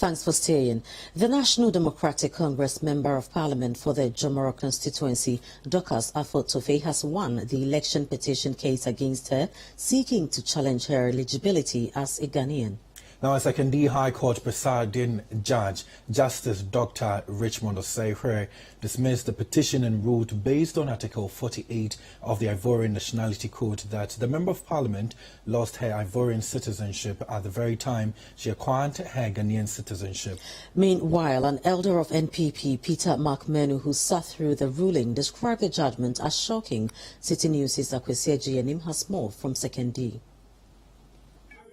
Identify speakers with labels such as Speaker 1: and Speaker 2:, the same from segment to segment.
Speaker 1: Thanks for staying. The National Democratic Congress Member of Parliament for the Jomoro constituency, Dorcas Afotofe, has won the election petition case against her, seeking to challenge her eligibility as a Ghanaian.
Speaker 2: Now, a Second High Court presiding judge, Justice Dr. Richmond Osei dismissed the petition and ruled based on Article 48 of the Ivorian Nationality Code that the Member of Parliament lost her Ivorian citizenship at the very time she acquired her Ghanaian citizenship.
Speaker 1: Meanwhile, an elder of NPP, Peter Makmenu, who sat through the ruling, described the judgment as shocking. Citi News' Kwesi has more from Second D.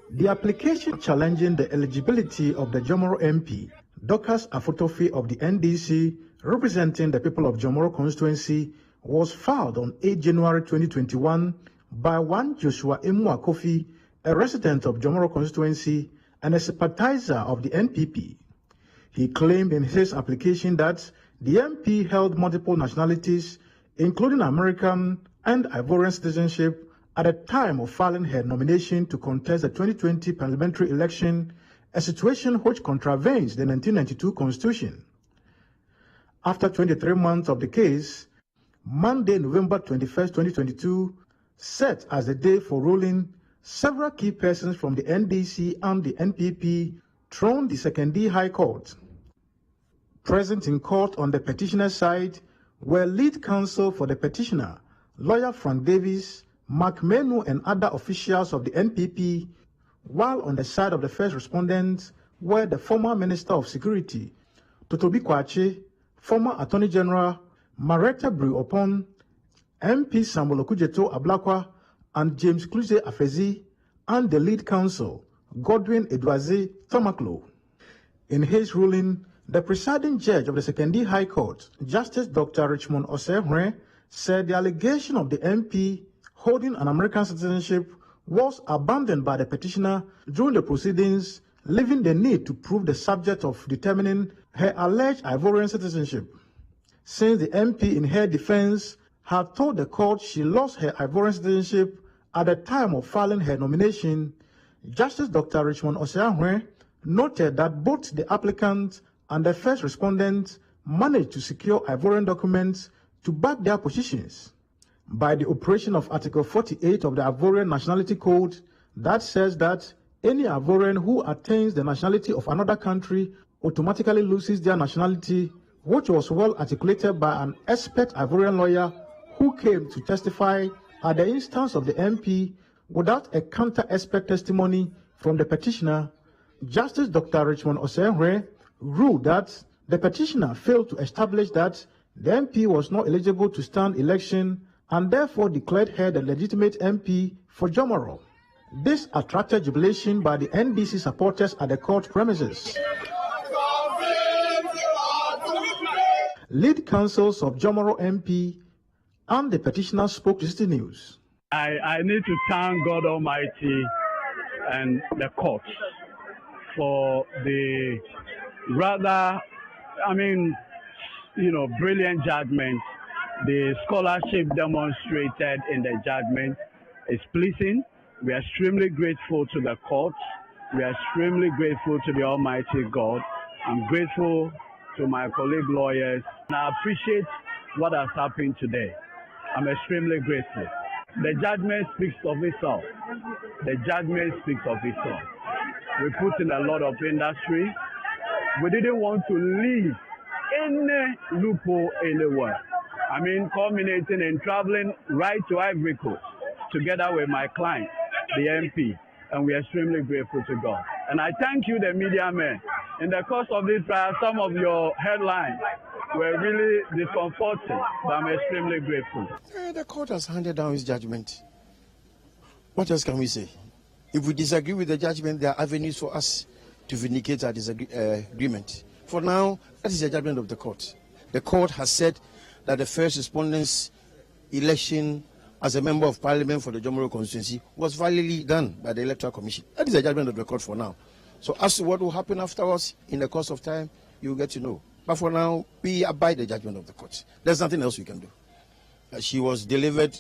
Speaker 3: The application challenging the eligibility of the Jomoro MP, Dorcas Afotofe of the NDC, representing the people of Jomoro constituency, was filed on 8 January 2021 by one Joshua Imwa Kofi, a resident of Jomoro constituency and a sympathizer of the NPP. He claimed in his application that the MP held multiple nationalities, including American and Ivorian citizenship, at the time of filing her nomination to contest the 2020 parliamentary election, a situation which contravenes the 1992 Constitution. After 23 months of the case, Monday, November 21, 2022, set as the day for ruling, several key persons from the NDC and the NPP thrown the Second High Court. Present in court on the petitioner's side were lead counsel for the petitioner, lawyer Frank Davis, Mark Menu and other officials of the NPP, while on the side of the first respondents were the former Minister of Security, Totobi Kwachi, former Attorney General, Mareta Bru-Opon, MP Samuel Okujeto Ablakwa, and James Kluze Afezi, and the lead counsel, Godwin Edwazi Tomaklo. In his ruling, the presiding judge of the Second High Court, Justice Dr. Richmond Osei, said the allegation of the MP holding an American citizenship was abandoned by the petitioner during the proceedings, leaving the need to prove the subject of determining her alleged Ivorian citizenship. Since the MP in her defense had told the court she lost her Ivorian citizenship at the time of filing her nomination, Justice Dr. Richmond Osei noted that both the applicant and the first respondent managed to secure Ivorian documents to back their positions. By the operation of Article 48 of the Ivorian Nationality Code, that says that any Ivorian who attains the nationality of another country automatically loses their nationality, which was well articulated by an expert Ivorian lawyer who came to testify at the instance of the MP without a counter-expert testimony from the petitioner. Justice Dr. Richmond Osei ruled that the petitioner failed to establish that the MP was not eligible to stand election and therefore declared her the legitimate MP for Jomoro. This attracted jubilation by the NDC supporters at the court premises. Lead counsels of Jomoro MP and the petitioner spoke to Citi News.
Speaker 4: I need to thank God Almighty and the court for the brilliant judgment. The scholarship demonstrated in the judgment is pleasing. We are extremely grateful to the court. We are extremely grateful to the Almighty God. I'm grateful to my colleague lawyers. And I appreciate what has happened today. I'm extremely grateful. The judgment speaks of itself. The judgment speaks of itself. We put in a lot of industry. We didn't want to leave any loophole anywhere. Culminating in traveling right to Ivory Coast together with my client, the MP, and we are extremely grateful to God. And I thank you, the media men. In the course of this trial, some of your headlines were really discomforting, but I'm extremely grateful.
Speaker 5: The court has handed down its judgment. What else can we say? If we disagree with the judgment, there are avenues for us to vindicate our disagreement. For now, that is the judgment of the court. The court has said that the first respondent's election as a member of parliament for the Jomoro constituency was validly done by the Electoral Commission. That is the judgment of the court for now. So as to what will happen afterwards, in the course of time, you will get to know. But for now, we abide the judgment of the court. There's nothing else we can do. She was delivered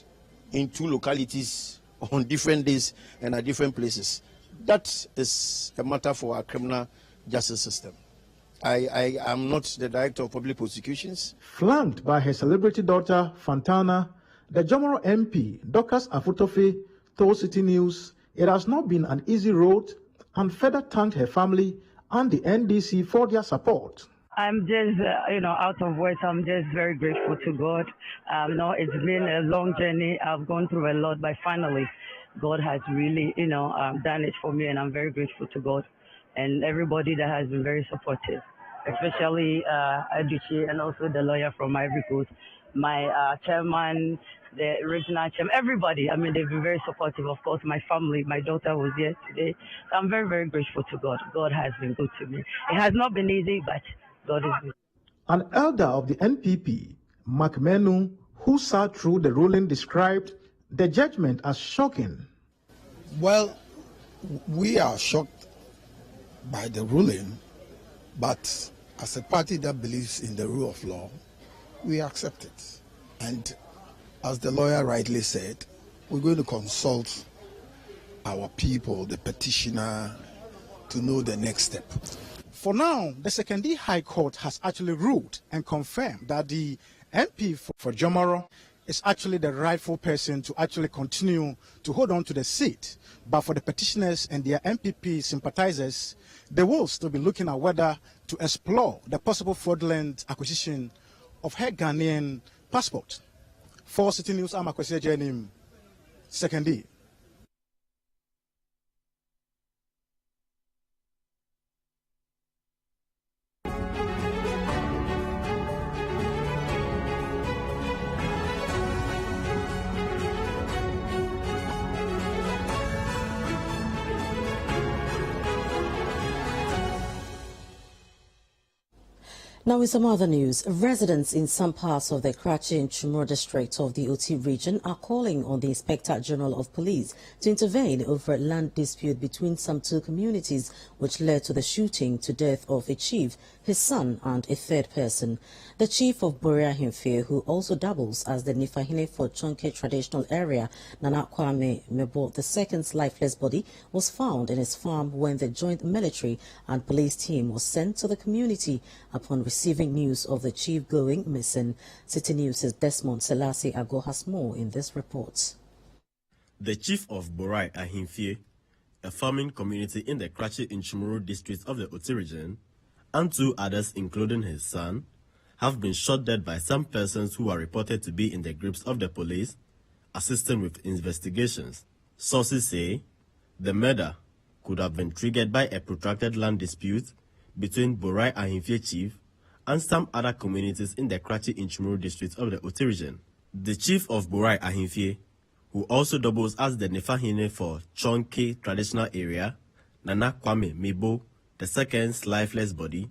Speaker 5: in 2 localities on different days and at different places. That is a matter for our criminal justice system. I am not the director of public prosecutions.
Speaker 3: Flanked by her celebrity daughter, Fantana, the Jomoro MP, Dorcas Afutofe, told Citi News it has not been an easy road and further thanked her family and the NDC for their support.
Speaker 6: I'm just, out of words. I'm just very grateful to God. It's been a long journey. I've gone through a lot, but finally, God has really, done it for me, and I'm very grateful to God and everybody that has been very supportive, especially Adichie and also the lawyer from Ivory Coast, my chairman, the regional chairman, everybody. I mean, they've been very supportive. Of course, my family, my daughter was here today. So I'm very, very grateful to God. God has been good to me. It has not been easy, but God is good.
Speaker 3: An elder of the NPP, Mark Menu, who sat through the ruling, described the judgment as shocking.
Speaker 7: Well, we are shocked by the ruling, but as a party that believes in the rule of law, we accept it. And as the lawyer rightly said, we're going to consult our people, the petitioner, to know the next step.
Speaker 3: For now, the Secondary High Court has actually ruled and confirmed that the MP for Jomoro is actually the rightful person to actually continue to hold on to the seat. But for the petitioners and their MPP sympathizers, they will still be looking at whether to explore the possible fraudulent acquisition of her Ghanaian passport. For Citi News, I'm Kwesi, Secondary.
Speaker 1: Now in some other news, residents in some parts of the Krachi Nchumuru district of the Oti region are calling on the Inspector General of Police to intervene over a land dispute between some two communities which led to the shooting to death of a chief, his son and a third person. The chief of Boria Himfe, who also doubles as the Nifahine for Chonke traditional area, Nana Kwame Mebo II's lifeless body was found in his farm when the joint military and police team was sent to the community upon receiving news of the chief going missing. Citi News' Desmond Selassie Ago has more in this report.
Speaker 8: The chief of Borai Ahimfie, a farming community in the Krachi Nchumuru district of the Oti region, and two others including his son, have been shot dead by some persons who are reported to be in the grips of the police, assisting with investigations. Sources say the murder could have been triggered by a protracted land dispute between Borai Ahimfie chief and some other communities in the Krachi Nchumuru district of the Oti region. The chief of Borai Ahimfie, who also doubles as the Nefahine for Chonke traditional area, Nana Kwame Mebo II's lifeless body,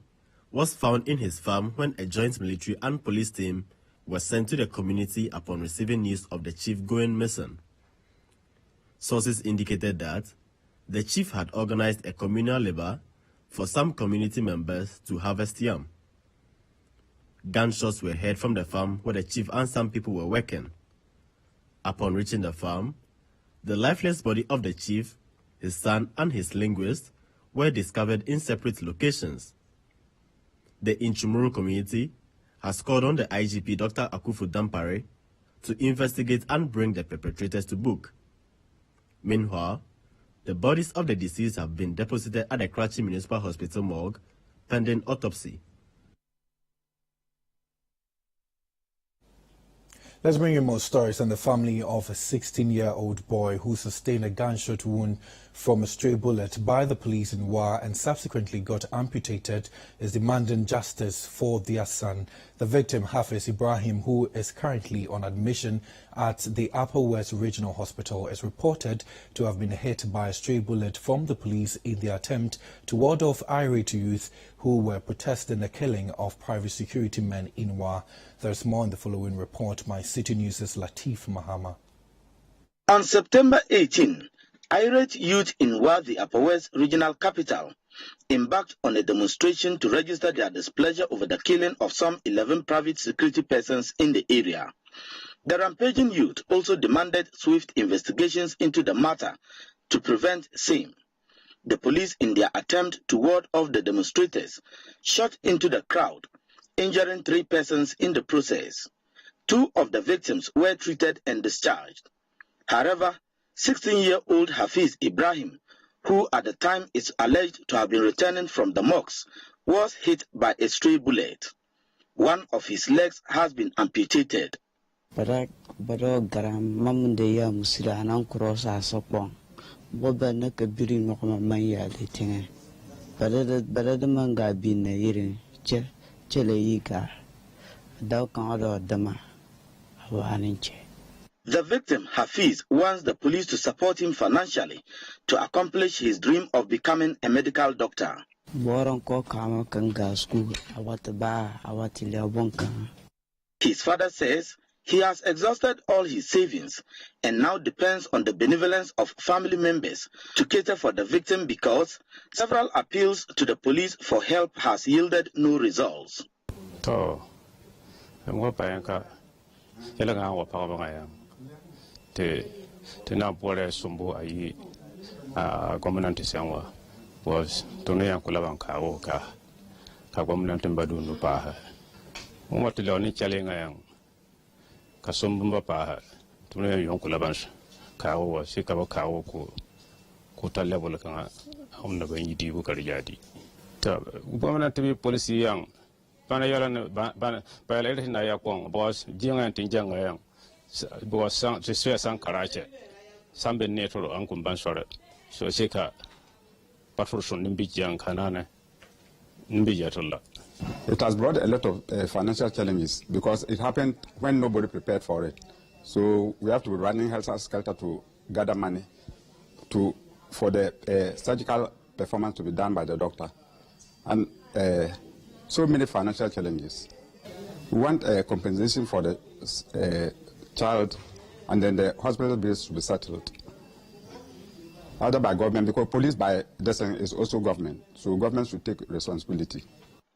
Speaker 8: was found in his farm when a joint military and police team were sent to the community upon receiving news of the chief going missing. Sources indicated that the chief had organized a communal labor for some community members to harvest yam. Gunshots were heard from the farm where the chief and some people were working. Upon reaching the farm, the lifeless body of the chief, his son and his linguist were discovered in separate locations. The Nchumuru community has called on the IGP Dr. Akufu Dampare to investigate and bring the perpetrators to book. Meanwhile, the bodies of the deceased have been deposited at the Krachi Municipal Hospital morgue pending autopsy.
Speaker 2: Let's bring you more stories on the family of a 16-year-old boy who sustained a gunshot wound from a stray bullet by the police in Wa and subsequently got amputated is demanding justice for their son. The victim, Hafiz Ibrahim, who is currently on admission at the Upper West Regional Hospital, is reported to have been hit by a stray bullet from the police in the attempt to ward off irate youth who were protesting the killing of private security men in Wa. There's more in the following report by Citi News' Latif Mahama.
Speaker 9: On September 18, irate youth in Wa, the Upper West Regional Capital, embarked on a demonstration to register their displeasure over the killing of some 11 private security persons in the area. The rampaging youth also demanded swift investigations into the matter to prevent same. the police, in their attempt to ward off the demonstrators, shot into the crowd, injuring 3 persons in the process. 2 of the victims were treated and discharged. However, 16-year-old Hafiz Ibrahim, who at the time is alleged to have been returning from the mosque, was hit by a stray bullet. One of his legs has been amputated.
Speaker 10: Bado garam mamunde ya musira nan kurosa sopon boba na kabiri no kuma manya le tinga bado manga bin na yirin chele yiga daw kan do dama hawaninche.
Speaker 9: The victim, Hafiz, wants the police to support him financially to accomplish his dream of becoming a medical doctor. His father says he has exhausted all his savings and now depends on the benevolence of family members to cater for the victim because several appeals to the police for help has yielded no results.
Speaker 11: Tena pole sumbu ayi komunanti sangwa was tonia kulaban ka komunanti badu no pa mo tiloni chalenga yang ka sumbu pa tonia yon kulaban ka wo sika ba ka wo ko talebol kan amna ban yidi bu karjadi ta komunanti police yang bana yala bana bayale na ya ko boss jinga tinjanga yang because just some Krachi, some be natural uncle Bansore. So Sika Patrol Nimbijan Kanane Nimbijatola.
Speaker 12: It has brought a lot of financial challenges because it happened when nobody prepared for it. So we have to be running health skelter to gather money for the surgical performance to be done by the doctor. And so many financial challenges. We want compensation for the child, and then the hospital bills to be settled. Either by government, because police by design is also government, so government should take responsibility.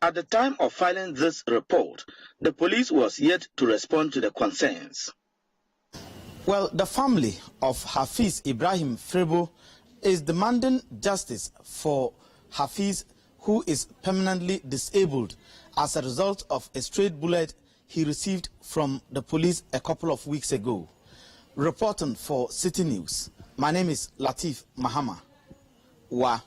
Speaker 9: At the time of filing this report, the police was yet to respond to the concerns.
Speaker 13: Well, the family of Hafiz Ibrahim Frebo is demanding justice for Hafiz, who is permanently disabled as a result of a straight bullet he received from the police a couple of weeks ago. Reporting for Citi News, my name is Latif Mahama. Wa.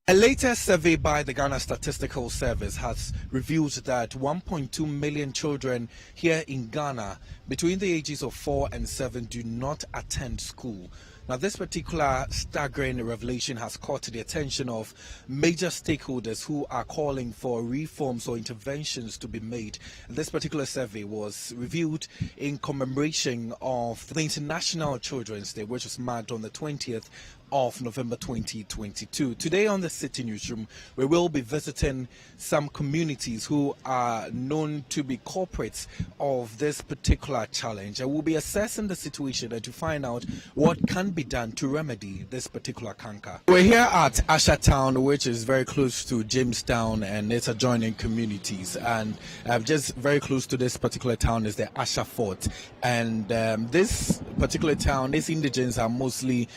Speaker 2: A latest survey by the Ghana Statistical Service has revealed that 1.2 million children here in Ghana between the ages of 4 and 7 do not attend school. Now, this particular staggering revelation has caught the attention of major stakeholders who are calling for reforms or interventions to be made. This particular survey was reviewed in commemoration of the International Children's Day, which was marked on the 20th of November 2022. Today on the Citi Newsroom, we will be visiting some communities who are known to be culprits of this particular challenge. And we'll be assessing the situation and to find out what can be done to remedy this particular canker. We're here at Asha Town, which is very close to Jamestown and its adjoining communities. And just very close to this particular town is the Asha Fort. And this particular town, these indigents are mostly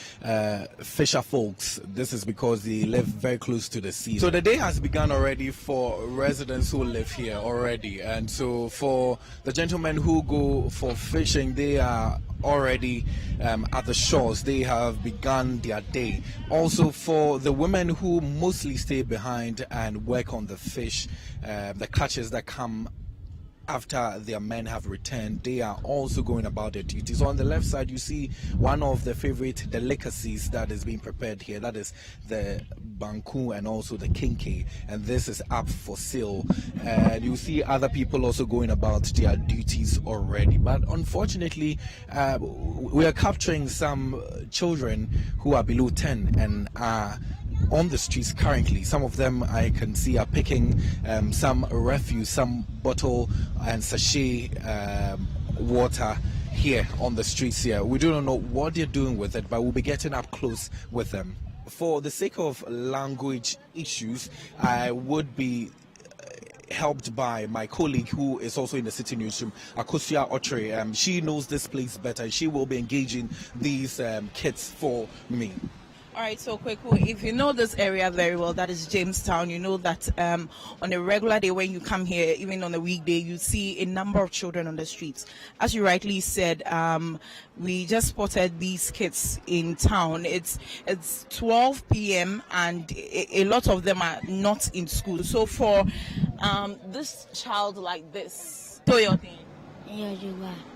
Speaker 2: fisher folks. This is because they live very close to the sea. So the day has begun already for residents who live here already. And so for the gentlemen who go for fishing, they are already at the shores. They have begun their day. Also for the women who mostly stay behind and work on the fish, the catches that come after their men have returned, they are also going about their duties. On the left side, you see one of the favorite delicacies that is being prepared here. That is the banku and also the kinky, and this is up for sale. And you see other people also going about their duties already. But unfortunately, we are capturing some children who are below 10 and are on the streets currently. Some of them I can see are picking some refuse, some bottle and sachet water here on the streets here. We do not know what they're doing with it, but we'll be getting up close with them. For the sake of language issues, I would be helped by my colleague who is also in the Citi Newsroom, Akosia Otre. She knows this place better. She will be engaging these kids for me.
Speaker 14: All right, so Kweku, if you know this area very well, that is Jamestown, you know that on a regular day when you come here, even on a weekday, you see a number of children on the streets. As you rightly said, we just spotted these kids in town. It's 12 p.m. and a lot of them are not in school. So for this child like this, to your thing.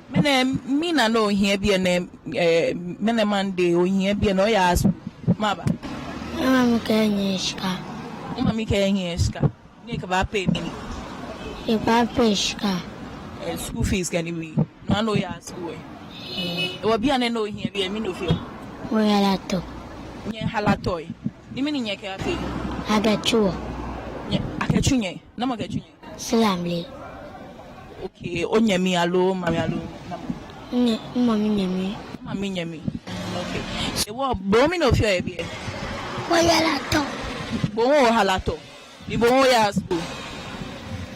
Speaker 14: Mina no here be a name, mene Monday or here be no yas. Maba.
Speaker 15: Mama Kenishka.
Speaker 14: Mama Kenishka. Nick about pay me.
Speaker 15: If I peshka.
Speaker 14: School fees can we? No, no, ya school. It will be an eno here, be a minufio.
Speaker 15: We are lato.
Speaker 14: Near Halatoy. You mean in your cafe?
Speaker 15: I get you.
Speaker 14: I get you. No more get you.
Speaker 15: Slamly.
Speaker 14: Okay, on your me alone, my alone.
Speaker 15: Mammy,
Speaker 14: Mammy. Okay. So what bombing of your area?
Speaker 15: Halato.
Speaker 14: Bo halato. The bo ya school.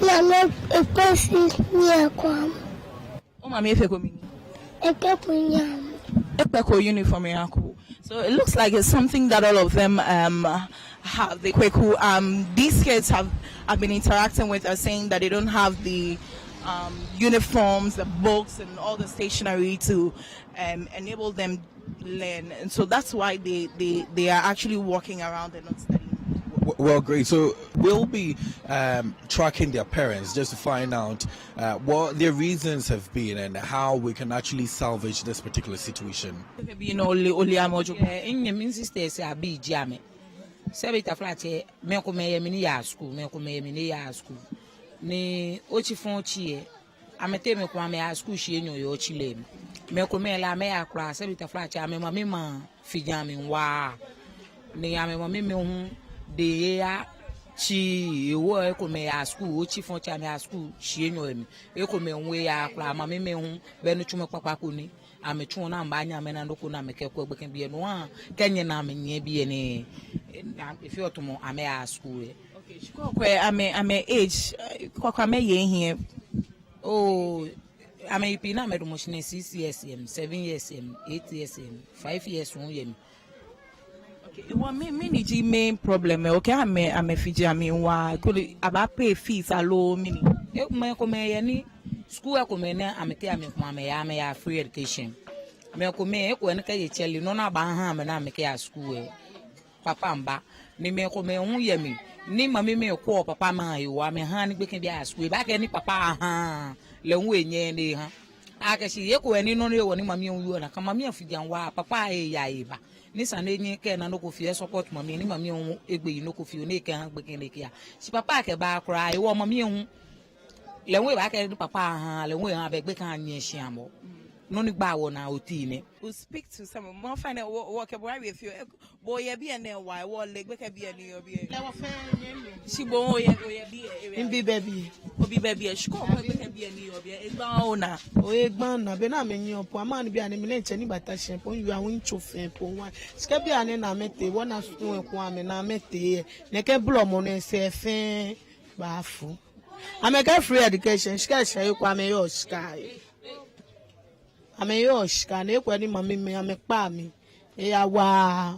Speaker 15: Mama, a person near Quam.
Speaker 14: Oh, my if you're coming.
Speaker 15: A capunyam.
Speaker 14: A peco uniform. So it looks like it's something that all of them have. The Kweku, these kids have been interacting with us, saying that they don't have the uniforms, the books, and all the stationery to enable them learn, and so that's why they are actually walking around and not studying.
Speaker 2: Well, great. So we'll be tracking their parents just to find out what their reasons have been and how we can actually salvage this particular situation.
Speaker 16: You know, in your sisters are be jammy. Sabita flat, Melco May mini school, Melco May mini school. Ne Ochifonchi, Amateme Kwame school she knew your chile. Melcomela may across every flat, I mean, Mamma, Fijam wa. Ne Amamim, the she work me a school, Chifoncha school, she knew him. Ecome way a clam, Mamma, Benuchuma Papakuni. I'm a chuna, Banya, and Okuna, make a quick can be a one. Kenyan, I mean, be any. If you're tomorrow, I may ask school. Where I may age, Kokame here. Oh, I may be not motion 6 years, 7 years, 8 years, 5 years, 1 year. Okay, one many main problem. Okay, I'm a Fiji. I mean, why could about pay fees alone? Mini, my come school, I come in, I'm a teammate, I'm a free education. Me come when I tell you, no, not Baham and I make a school. Papa, ni me come on, yemi. Ni mami me ko papa ma yo wa me han gbe kan bi asku ba ke ni papa ha le nwe nye ni ha aka shi ye ko ani no no ni mami on na ka mami afijan wa papa e ya e ba ni san ni ke na no ko fi support mami ni mami on egbe yi no ko fi ni ke han gbe ken ke ya si papa ke ba kra e wo mami on le nwe ba ke ni papa ha le nwe ha be gbe kan nye shiamo no ni gba wo na oti. We'll speak to some more find out what can worry with you. Boy, be and then why what leg be a new be. She boy be baby. Obi baby a school be a new be a bauna.
Speaker 17: O egban be na menyo po man be an eminent any batashin pon you are win chofen pon one. Scabi an na mete one as to kwame na mete ne ke blomo ne se fen bafu. I make a free education. Ska say kwame yo sky. I'm a yosh, can you any mammy me? I'm a pammy. Wa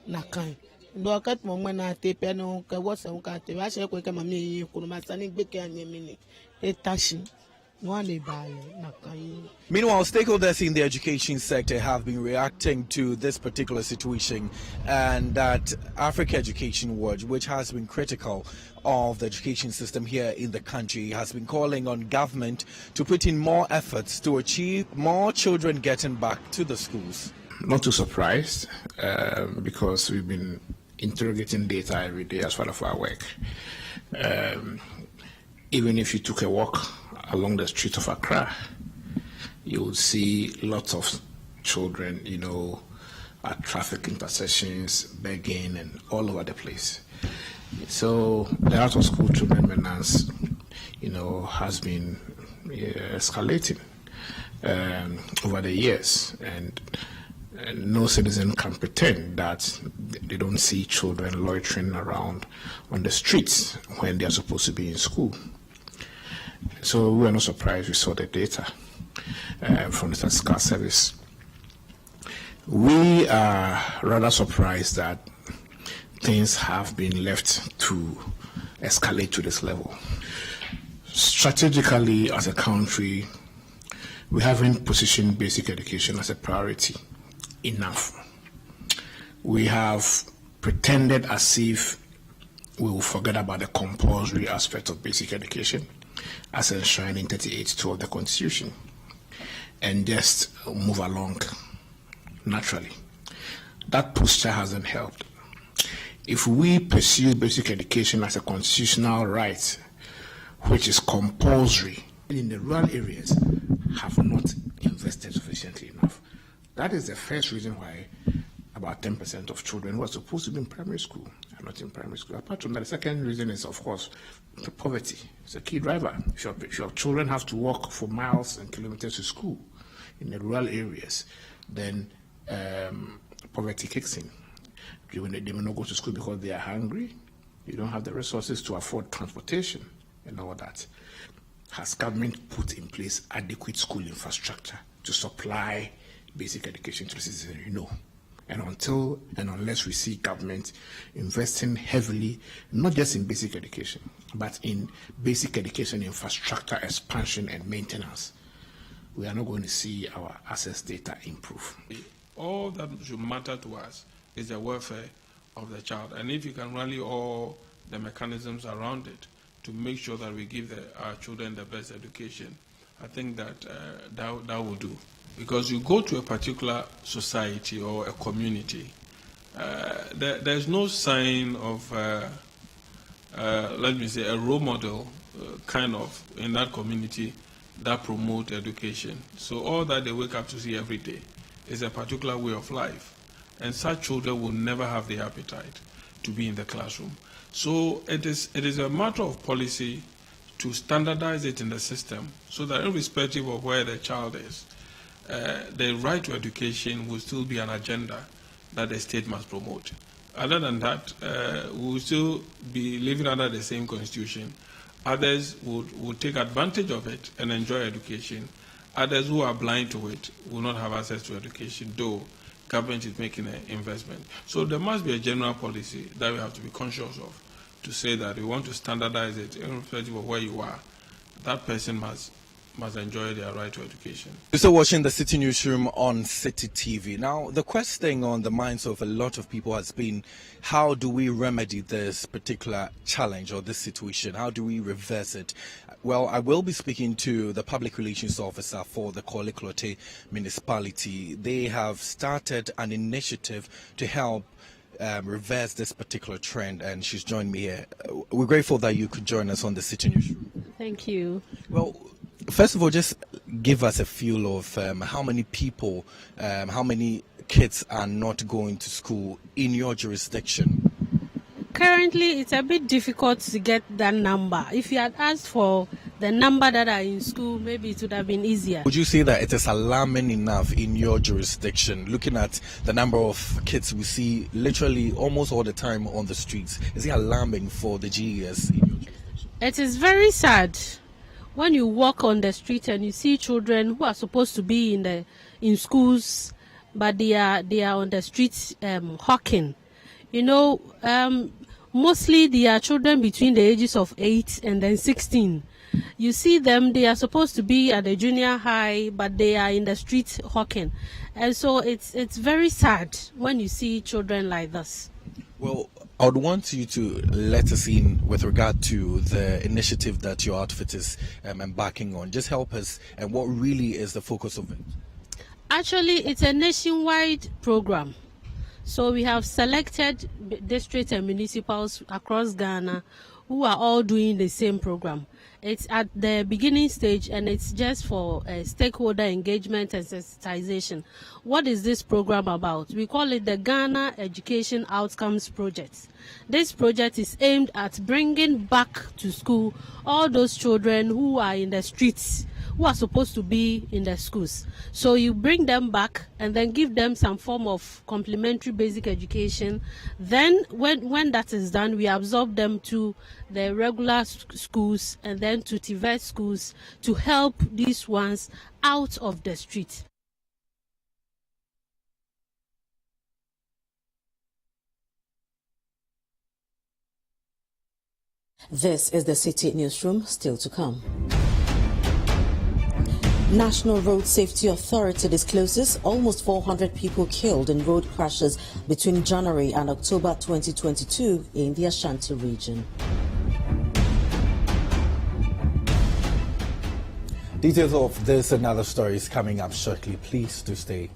Speaker 17: Nakan. Do a cut moment I tape and what's on cat. I shall quick a mammy, you could my sonny big and your minute. A tashing. One day by Nakan.
Speaker 2: Meanwhile, stakeholders in the education sector have been reacting to this particular situation, and that Africa Education Watch, which has been critical of the education system here in the country, has been calling on government to put in more efforts to achieve more children getting back to the schools.
Speaker 18: Not too surprised, because we've been interrogating data every day as part of our work. Even if you took a walk along the street of Accra, you would see lots of children, you know, at traffic intersections, begging and all over the place. So the out of school children menace, you know, has been escalating. over the years, and no citizen can pretend that they don't see children loitering around on the streets when they are supposed to be in school. So we are not surprised we saw the data from the Statistical Service. We are rather surprised that things have been left to escalate to this level. Strategically, as a country, we haven't positioned basic education as a priority enough. We have pretended as if we will forget about the compulsory aspect of basic education as enshrined in 38(2) of the Constitution and just move along naturally. That posture hasn't helped. If we pursue basic education as a constitutional right, which is compulsory, in the rural areas have not invested sufficiently enough. That is the first reason why about 10% of children who are supposed to be in primary school are not in primary school. Apart from that, the second reason is, of course, poverty. It's a key driver. If your children have to walk for miles and kilometers to school in the rural areas, then poverty kicks in. They may not go to school because they are hungry. You don't have the resources to afford transportation and all that. Has government put in place adequate school infrastructure to supply basic education to the citizenry? No. And until and unless we see government investing heavily, not just in basic education, but in basic education infrastructure expansion and maintenance, we are not going to see our access data improve.
Speaker 19: All that should matter to us is the welfare of the child. And if you can rally all the mechanisms around it to make sure that we give our children the best education, I think that that will do. Because you go to a particular society or a community, there's no sign of, let me say, a role model kind of in that community that promote education. So all that they wake up to see every day is a particular way of life. And such children will never have the appetite to be in the classroom. So it is a matter of policy to standardize it in the system so that irrespective of where the child is, the right to education will still be an agenda that the state must promote. Other than that, we will still be living under the same constitution. Others would take advantage of it and enjoy education. Others who are blind to it will not have access to education, though government is making an investment. So there must be a general policy that we have to be conscious of to say that we want to standardize it irrespective of where you are. That person must enjoy their right to education.
Speaker 2: You're still watching the City Newsroom on Citi TV. Now, the question on the minds of a lot of people has been, how do we remedy this particular challenge or this situation? How do we reverse it? Well, I will be speaking to the Public Relations Officer for the Korle Klottey municipality. They have started an initiative to help reverse this particular trend, and she's joined me here. We're grateful that you could join us on the City Newsroom.
Speaker 20: Thank you.
Speaker 2: Well, first of all, just give us a feel of how many people, how many kids are not going to school in your jurisdiction.
Speaker 20: Currently, it's a bit difficult to get that number. If you had asked for the number that are in school, maybe it would have been easier.
Speaker 2: Would you say that it is alarming enough in your jurisdiction, looking at the number of kids we see literally almost all the time on the streets? Is it alarming for the GES in your jurisdiction?
Speaker 20: It is very sad when you walk on the street and you see children who are supposed to be in schools, but they are on the streets hawking. You know, mostly they are children between the ages of 8 and then 16. You see them, they are supposed to be at the junior high, but they are in the street hawking. And so it's very sad when you see children like this.
Speaker 2: Well, I would want you to let us in with regard to the initiative that your outfit is embarking on. Just help us, and what really is the focus of it?
Speaker 20: Actually, it's a nationwide program. So we have selected districts and municipals across Ghana who are all doing the same program. It's at the beginning stage and it's just for stakeholder engagement and sensitization. What is this program about? We call it the Ghana Education Outcomes Project. This project is aimed at bringing back to school all those children who are in the streets, who are supposed to be in the schools. So you bring them back and then give them some form of complementary basic education. Then when that is done, we absorb them to the regular schools and then to TVET schools to help these ones out of the street.
Speaker 1: This is the Citi Newsroom, still to come. National Road Safety Authority discloses almost 400 people killed in road crashes between January and October 2022 in the Ashanti region.
Speaker 2: Details of this and other stories coming up shortly. Please do stay.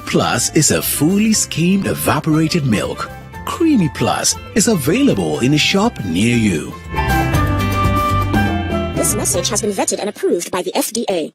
Speaker 21: Plus is a fully skimmed evaporated milk. Creamy Plus is available in a shop near you.
Speaker 22: This message has been vetted and approved by the FDA.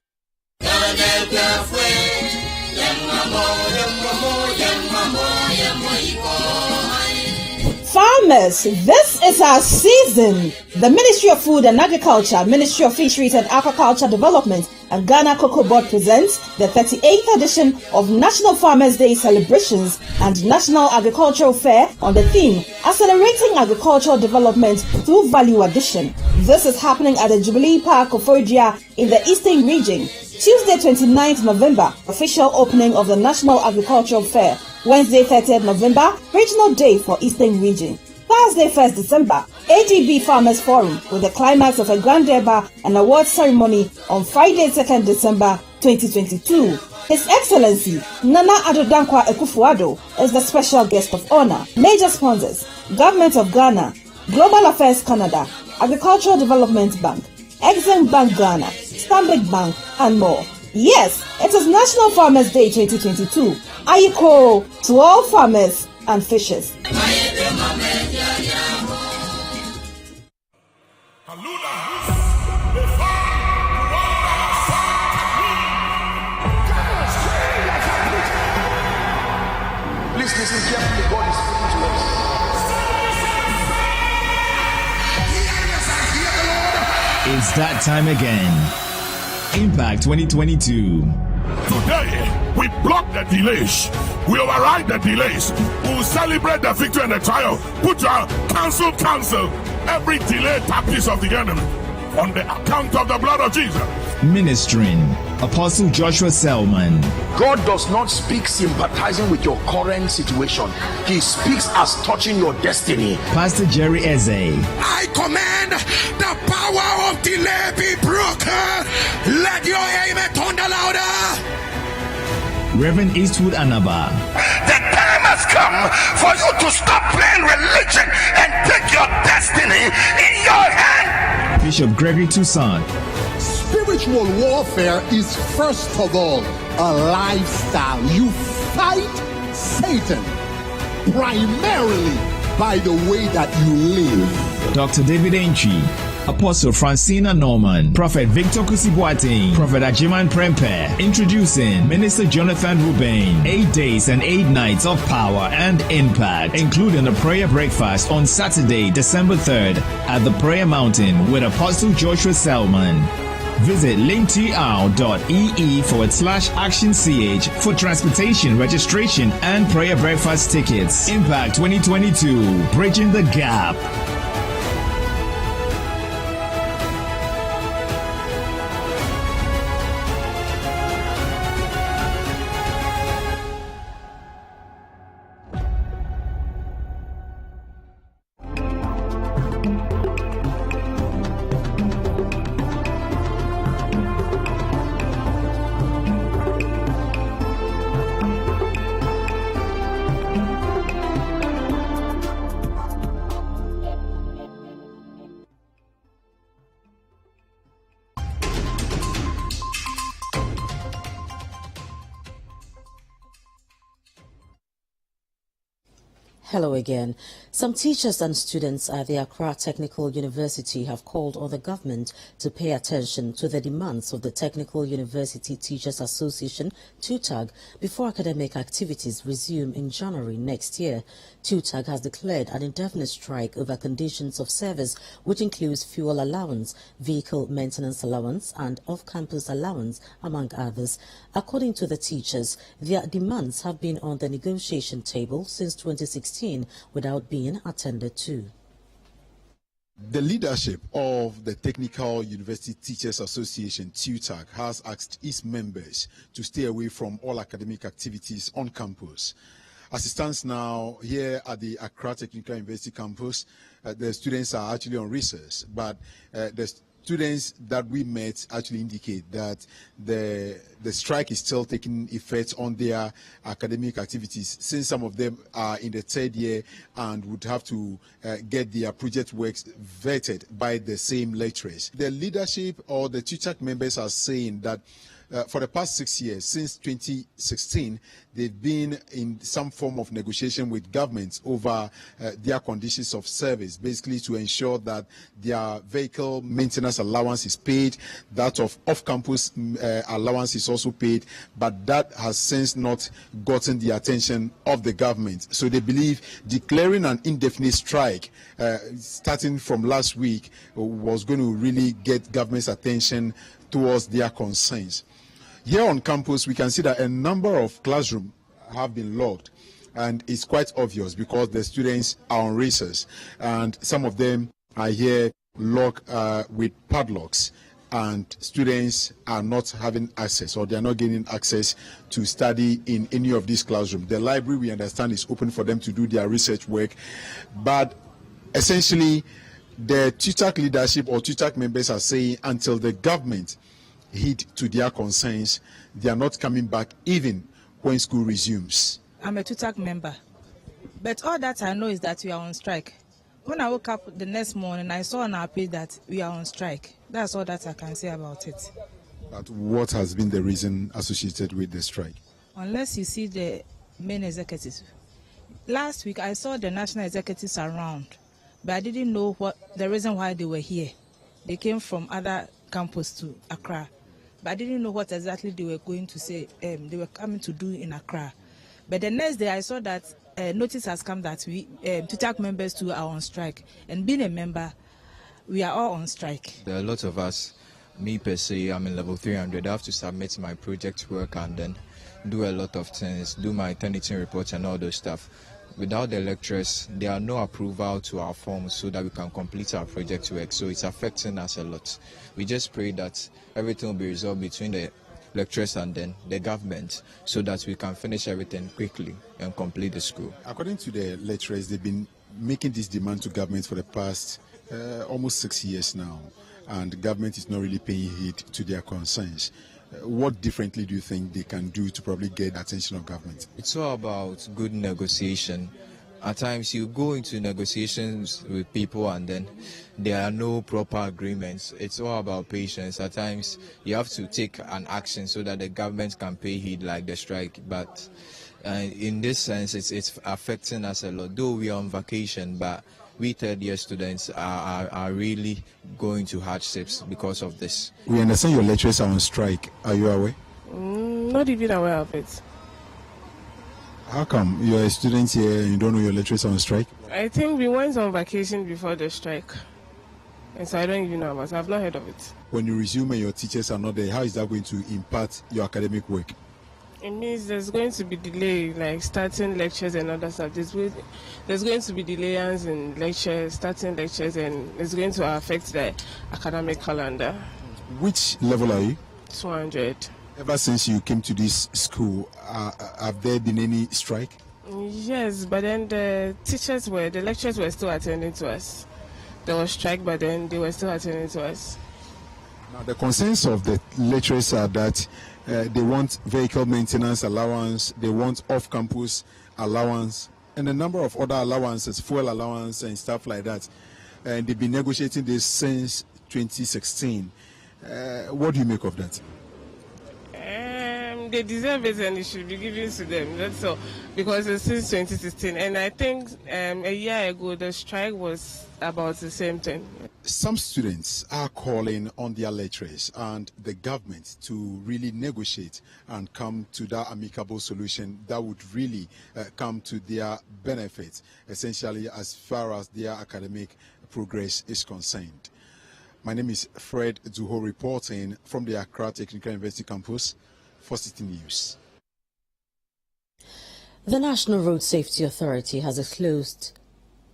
Speaker 23: Farmers, this is our season. The Ministry of Food and Agriculture, Ministry of Fisheries and Aquaculture Development, and Ghana Cocoa Board presents the 38th edition of National Farmers' Day celebrations and National Agricultural Fair on the theme, Accelerating Agricultural Development Through Value Addition. This is happening at the Jubilee Park of Orijia in the Eastern Region. Tuesday 29th November, official opening of the National Agricultural Fair. Wednesday 30th November, Regional Day for Eastern Region. Thursday 1st December, AGB Farmers Forum with the climax of a grand derby and award ceremony on Friday 2nd December 2022. His Excellency Nana Addo Dankwa Akufo-Addo is the special guest of honor. Major sponsors: Government of Ghana, Global Affairs Canada, Agricultural Development Bank, Exim Bank Ghana, Stanbic Bank, and more. Yes, it is National Farmers Day 2022. Ayiko to all farmers and fishers.
Speaker 24: Please listen carefully. God is speaking to us.
Speaker 25: It's that time again. Impact 2022.
Speaker 26: Today, we block the delays. We override the delays. We will celebrate the victory and the triumph. Put your cancel every delay tactics of the enemy on the account of the blood of Jesus.
Speaker 25: Ministering Apostle Joshua Selman.
Speaker 24: God does not speak sympathizing with your current situation. He speaks as touching your destiny.
Speaker 25: Pastor Jerry Eze.
Speaker 27: I command the power of delay be broken. Let your amen thunder louder.
Speaker 25: Reverend Eastwood Anaba.
Speaker 27: The time has come for you to stop playing religion and take your destiny in your hand.
Speaker 25: Bishop Gregory Toussaint.
Speaker 28: Spiritual warfare is first of all a lifestyle. You fight Satan primarily by the way that you live.
Speaker 25: Dr. David Enchi. Apostle Francina Norman, Prophet Victor Kusibuate, Prophet Ajiman Prempe, introducing Minister Jonathan Ruben. 8 days and 8 nights of power and impact, including a prayer breakfast on Saturday, December 3rd at the Prayer Mountain with Apostle Joshua Selman. Visit linktr.ee/actionch for transportation, registration, and prayer breakfast tickets. Impact 2022, bridging the gap.
Speaker 1: Hello again. Some teachers and students at the Accra Technical University have called on the government to pay attention to the demands of the Technical University Teachers Association, TUTAG, before academic activities resume in January next year. TUTAG has declared an indefinite strike over conditions of service, which includes fuel allowance, vehicle maintenance allowance, and off-campus allowance, among others. According to the teachers, their demands have been on the negotiation table since 2016 without being attended to.
Speaker 28: The leadership of the Technical University Teachers Association, TUTAG, has asked its members to stay away from all academic activities on campus. As it stands now, here at the Accra Technical University campus, the students are actually on recess, but the students that we met actually indicate that the strike is still taking effect on their academic activities, since some of them are in the third year and would have to get their project works vetted by the same lecturers. The leadership or the TUTAG members are saying that for the past 6 years, since 2016, they've been in some form of negotiation with governments over their conditions of service, basically to ensure that their vehicle maintenance allowance is paid, that of off-campus allowance is also paid, but that has since not gotten the attention of the government. So they believe declaring an indefinite strike starting from last week was going to really get government's attention towards their concerns. Here on campus, we can see that a number of classrooms have been locked, and it's quite obvious because the students are on recess, and some of them are here locked with padlocks, and students are not having access, or they are not gaining access to study in any of these classrooms. The library, we understand, is open for them to do their research work, but essentially the TUTAG leadership or TUTAG members are saying until the government heed to their concerns, they are not coming back even when school resumes.
Speaker 16: I'm a TUTAG member, but all that I know is that we are on strike. When I woke up the next morning, I saw on our page that we are on strike. That's all that I can say about it.
Speaker 28: But what has been the reason associated with the strike?
Speaker 16: Unless you see the main executives. Last week, I saw the national executives around, but I didn't know what the reason why they were here. They came from other campus to Accra, but I didn't know what exactly they were going to say. They were coming to do in Accra. But the next day, I saw that notice has come that we TUTAG members too are on strike. And being a member, we are all on strike.
Speaker 3: There are a lot of us. Me per se, I'm in level 300. I have to submit my project work and then do a lot of things, do my Turnitin reports and all those stuff. Without the lecturers, there are no approval to our forms so that we can complete our project work. So it's affecting us a lot. We just pray that everything will be resolved between the lecturers and then the government so that we can finish everything quickly and complete the school.
Speaker 28: According to the lecturers, they've been making this demand to government for the past almost 6 years now, and the government is not really paying heed to their concerns. What differently do you think they can do to probably get the attention of government?
Speaker 3: It's all about good negotiation. At times you go into negotiations with people and then there are no proper agreements. It's all about patience. At times you have to take an action so that the government can pay heed, like the strike. But in this sense, it's affecting us a lot. Though we are on vacation, but we third-year students are really going to hardships because of this.
Speaker 28: We understand your lecturers are on strike. Are you aware?
Speaker 17: Not even aware of it.
Speaker 28: How come you're a student here and you don't know your lecturers are on strike?
Speaker 17: I think we went on vacation before the strike.
Speaker 4: And so I don't even know about it. I've not heard of it.
Speaker 5: When you resume and your teachers are not there, how is that going to impact your academic work?
Speaker 4: It means there's going to be delay, like starting lectures and other stuff. There's going to be delays in lectures, starting lectures, and it's going to affect the academic calendar.
Speaker 5: Which level are you?
Speaker 4: 200.
Speaker 5: Ever since you came to this school, have there been any strike?
Speaker 4: Yes, but then the lecturers were still attending to us. There was strike, but then they were still attending to us.
Speaker 5: Now, the concerns of the lecturers are that they want vehicle maintenance allowance, they want off-campus allowance, and a number of other allowances, fuel allowance and stuff like that. And they've been negotiating this since 2016. What do you make of that?
Speaker 4: They deserve it and it should be given to them. That's all. Because it's since 2016. And I think a year ago the strike was about the same thing.
Speaker 5: Some students are calling on their lecturers and the government to really negotiate and come to that amicable solution that would really come to their benefit, essentially as far as their academic progress is concerned. My name is Fred Duho, reporting from the Accra Technical University campus for Citi News.
Speaker 1: The National Road Safety Authority has disclosed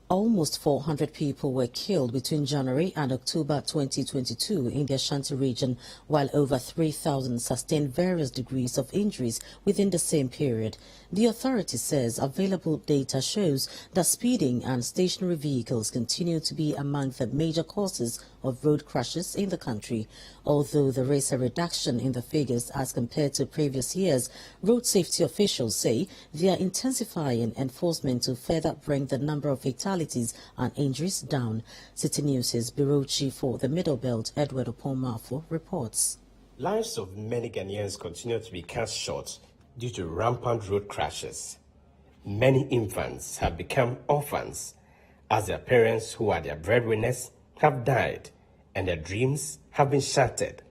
Speaker 1: almost 400 people were killed between January and October 2022 in the Ashanti region, while over 3,000 sustained various degrees of injuries within the same period. The authority says available data shows that speeding and stationary vehicles continue to be among the major causes of road crashes in the country. Although there is a reduction in the figures as compared to previous years, road safety officials say they are intensifying enforcement to further bring the number of fatalities and injuries down. Citi News' Bureau Chief for the Middle Belt, Edward Oponmafo, reports.
Speaker 6: Lives of many Ghanaians continue to be cut short due to rampant road crashes. Many infants have become orphans as their parents, who are their breadwinners, have died and their dreams have been shattered.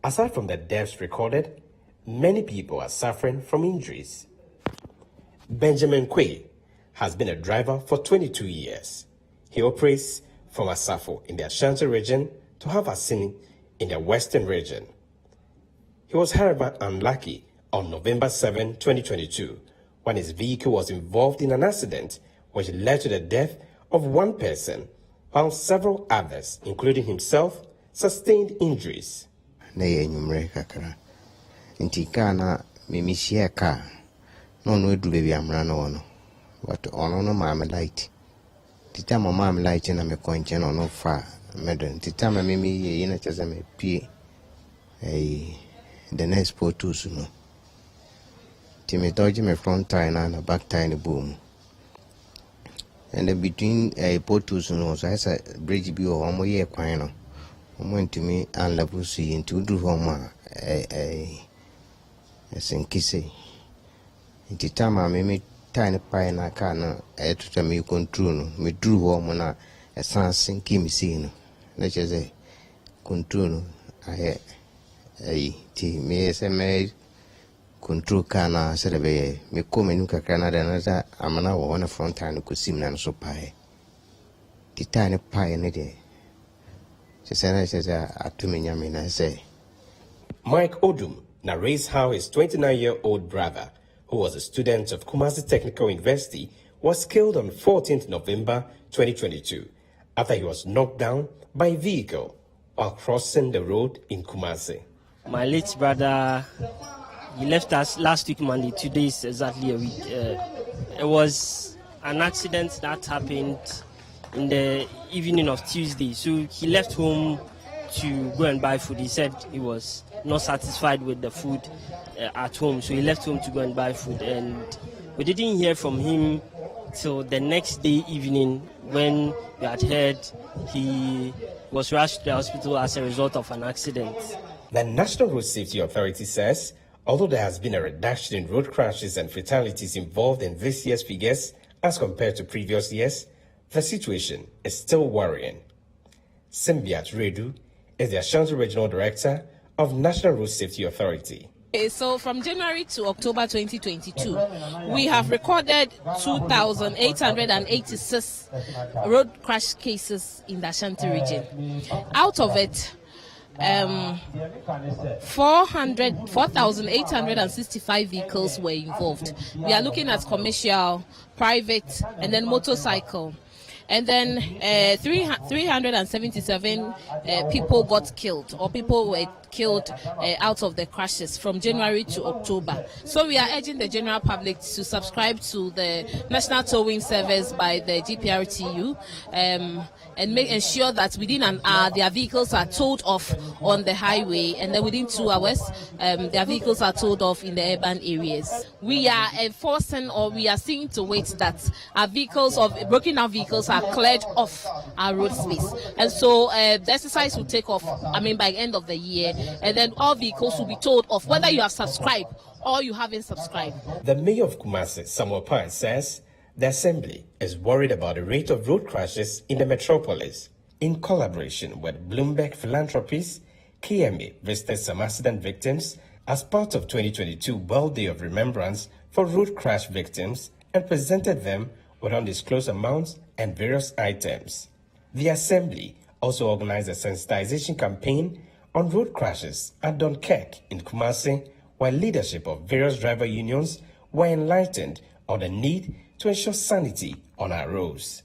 Speaker 6: Aside from the deaths recorded, many people are suffering from injuries. Benjamin Kwesi has been a driver for 22 years. He operates from Asafo in the Ashanti region to Havasini in the Western region. He was, however, unlucky on November 7, 2022, when his vehicle was involved in an accident which led to the death of one person, while several others, including himself, sustained injuries.
Speaker 7: But on my light. Tita mama light na me konche no fa medon. Tita mimi ina chaza me pie. The next potus no. Timi dodge me front tire na back tire boom. And then between potus no, so as a bridge be or one year quino. Went to me and level see into do home a sinkise. Tita mimi tiny pie na car no to me control no me drew home na a sans kim scene. Let's say control no I me SMS control car na said me come in Canada and amana one front time could seem none so pie. The tiny pie in a day. She said, I says, to me, I say.
Speaker 6: Mike Odum narrates how his 29-year-old brother, who was a student of Kumasi Technical University, was killed on 14th November 2022 after he was knocked down by a vehicle while crossing the road in Kumasi.
Speaker 8: My late brother, he left us last week Monday, 2 days exactly a week. It was an accident that happened in the evening of Tuesday. So he left home to go and buy food. He said he was not satisfied with the food at home, so he left home to go and buy food, and we didn't hear from him till the next day evening when we had heard he was rushed to the hospital as a result of an accident.
Speaker 6: The National Road Safety Authority says although there has been a reduction in road crashes and fatalities involved in this year's figures as compared to previous years, the situation is still worrying. Simbiat Redu is the Ashanti Regional Director of National Road Safety Authority.
Speaker 9: Okay, so from January to October 2022, we have recorded 2,886 road crash cases in the Ashanti region. Out of it, 4,865 vehicles were involved. We are looking at commercial, private, and then motorcycle. And then 377 people got killed, or people were killed out of the crashes from January to October. So we are urging the general public to subscribe to the National Towing Service by the GPRTU and ensure that within an hour their vehicles are towed off on the highway, and then within 2 hours their vehicles are towed off in the urban areas. We are enforcing, or we are seeing to it that our vehicles of broken down vehicles are cleared off our road space, and so the exercise will take off by the end of the year, and then all vehicles will be towed off whether you have subscribed or you haven't subscribed.
Speaker 6: The mayor of Kumasi, Samuel Pan, says the assembly is worried about the rate of road crashes in the metropolis. In collaboration with Bloomberg Philanthropies, KMA visited some accident victims as part of 2022 World Day of Remembrance for road crash victims and presented them with undisclosed amounts and various items. The assembly also organized a sensitization campaign on road crashes at Dunkirk in Kumasi, while leadership of various driver unions were enlightened on the need to ensure sanity on our roads.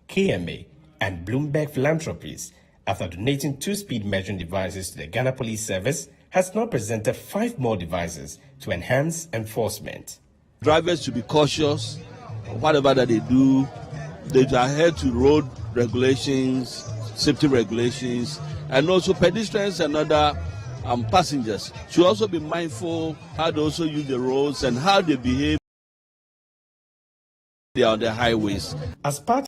Speaker 6: KMA and Bloomberg Philanthropies, after donating 2 speed measuring devices to the Ghana Police Service, has now presented 5 more devices to enhance enforcement.
Speaker 10: Drivers should be cautious. Whatever that they do, they adhere to road regulations, safety regulations, and also pedestrians and other passengers should also be mindful how they also use the roads and how they behave on the highways.
Speaker 6: As part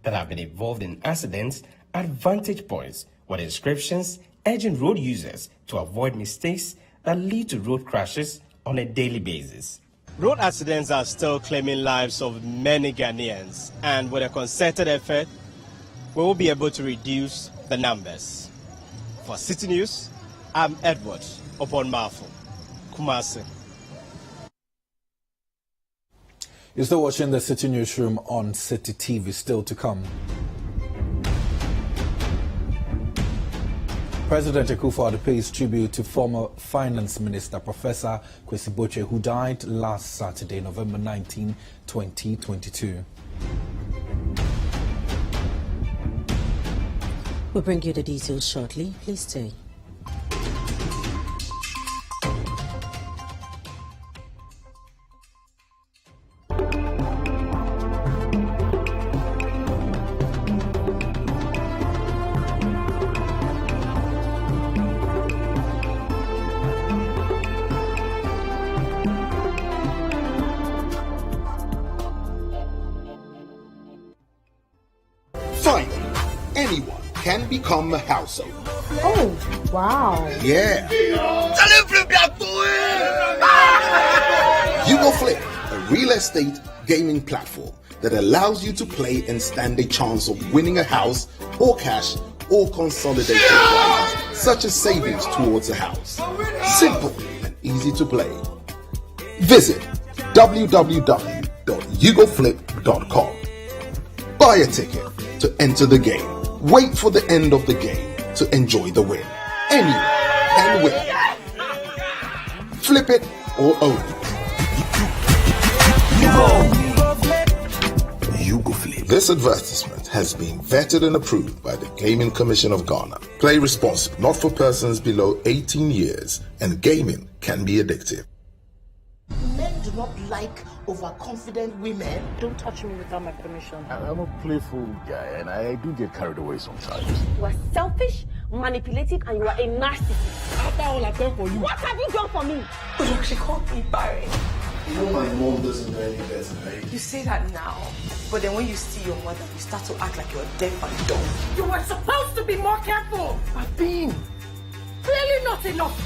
Speaker 6: that have been involved in accidents at vantage points with inscriptions urging road users to avoid mistakes that lead to road crashes on a daily basis.
Speaker 11: Road accidents are still claiming lives of many Ghanaians, and with a concerted effort, we will be able to reduce the numbers. For Citi News, I'm Edward Oponmafo, Kumasi.
Speaker 2: You're still watching the Citi Newsroom on Citi TV. Still to come. President Akufo-Addo pays tribute to former Finance Minister Professor Kwesi Botchwey, who died last Saturday, November 19, 2022.
Speaker 1: We'll bring you the details shortly. Please stay.
Speaker 12: Anyone can become a house owner.
Speaker 23: Oh, wow.
Speaker 12: Yeah. You Go Flip, a real estate gaming platform that allows you to play and stand a chance of winning a house or cash or consolidated prizes, such as savings towards a house. Simple and easy to play. Visit www.yougoflip.com. Buy a ticket to enter the game. Wait for the end of the game to enjoy the win. Anyone can win. Flip it or own it. You Go Flip. This advertisement has been vetted and approved by the Gaming Commission of Ghana. Play responsibly, not for persons below 18 years, and gaming can be addictive.
Speaker 13: Men do not like overconfident women.
Speaker 14: Don't touch me without my permission.
Speaker 24: I'm a playful guy and I do get carried away sometimes.
Speaker 14: You are selfish, manipulative, and you are a narcissist.
Speaker 13: After all I've done for you.
Speaker 14: What have you done for me?
Speaker 13: You actually called me Barry.
Speaker 24: You know my mom doesn't know any better, right?
Speaker 13: You say that now, but then when you see your mother, you start to act like you're deaf and dumb.
Speaker 14: You were supposed to be more careful.
Speaker 24: I've been.
Speaker 14: Clearly not enough.